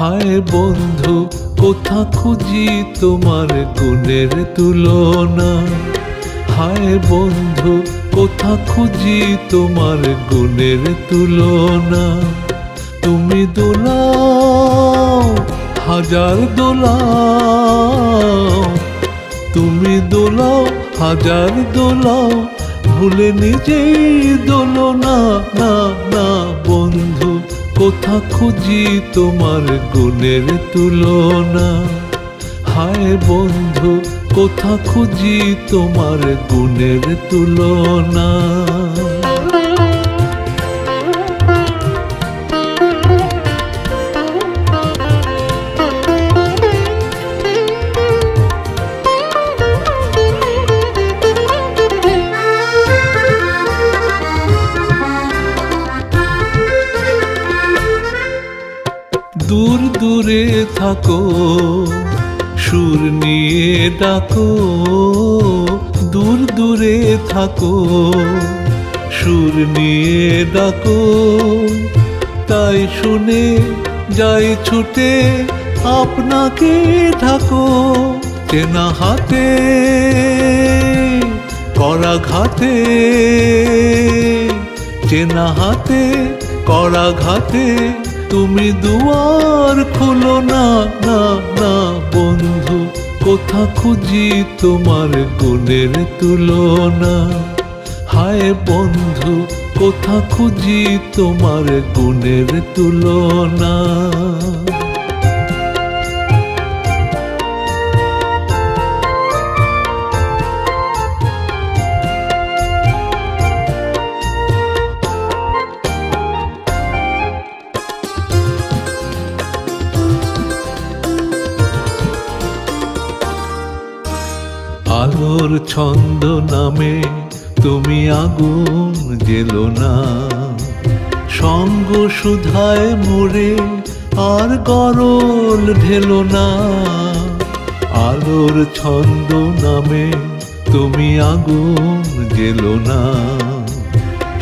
হায় বন্ধু কোথা খুঁজি তোমার গুণের তুলনা। হায় বন্ধু কোথা খুঁজি তোমার গুণের তুলনা। তুমি দোলাও হাজার দোলাও, তুমি দোলাও হাজার দোলাও, ভুলে নিজেই দোলো না। না না বন্ধু কোথা খুঁজি তোমার গুণের তুলনা। হায় বন্ধু কোথা খুঁজি তোমার গুণের তুলনা। দূর দূরে থাকো সুর নিয়ে ডাকো, দূর দূরে থাকো সুর নিয়ে ডাকো। তাই শুনে যাই ছুটে আপনাকে ঢাকো। চেনা হাতে করা ঘাতে, চেনা হাতে করা ঘাতে তুমি দুয়ার খুলো না। না না বন্ধু কোথা খুঁজি তোমার গুণের তুলনা। হায় বন্ধু কোথা খুঁজি তোমার গুণের তুলনা। আলোর ছন্দ নামে তুমি আগুন জেলো না। সঙ্গ সুধায় মোরে আর গরল ঢেলো না। আলোর ছন্দ নামে তুমি আগুন জেলো না।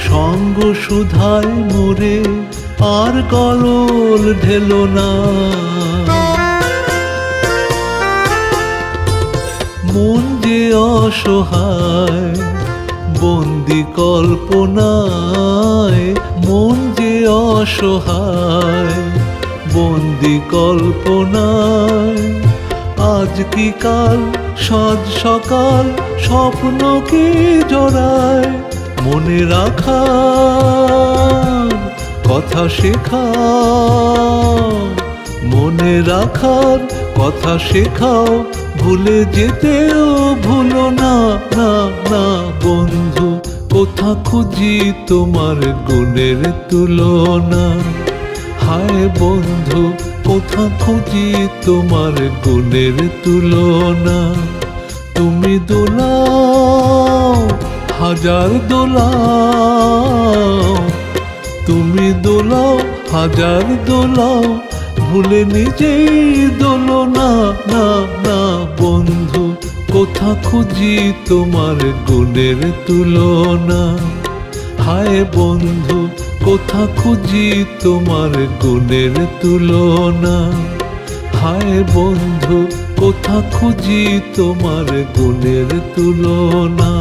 সঙ্গ সুধায় মোরে আর গরল ঢেলো না। মন যে অসহায় বন্দি কল্পনায়, মন যে অসহায় বন্দি কল্পনায়। আজ কি কাল সাজ সকাল স্বপ্ন কি জড়ায়। মনে রাখার কথা শেখাও, মনে রাখার কথা শেখাও, ভুলে যেতেও ভুলো না। না না বন্ধু কোথা খুঁজি তোমার গুণের তুলনা। হায় বন্ধু কোথা খুঁজি তোমার গুণের তুলনা। তুমি দোলাও হাজার দোলাও, তুমি দোলাও হাজার দোলাও, ভুলে নিজেই দোলো না। না না বন্ধু কোথা খুঁজি তোমার গুণের তুলনা। হায় বন্ধু কোথা খুঁজি তোমার গুণের তুলনা। হায় বন্ধু কোথা খুঁজি তোমার গুণের তুলনা।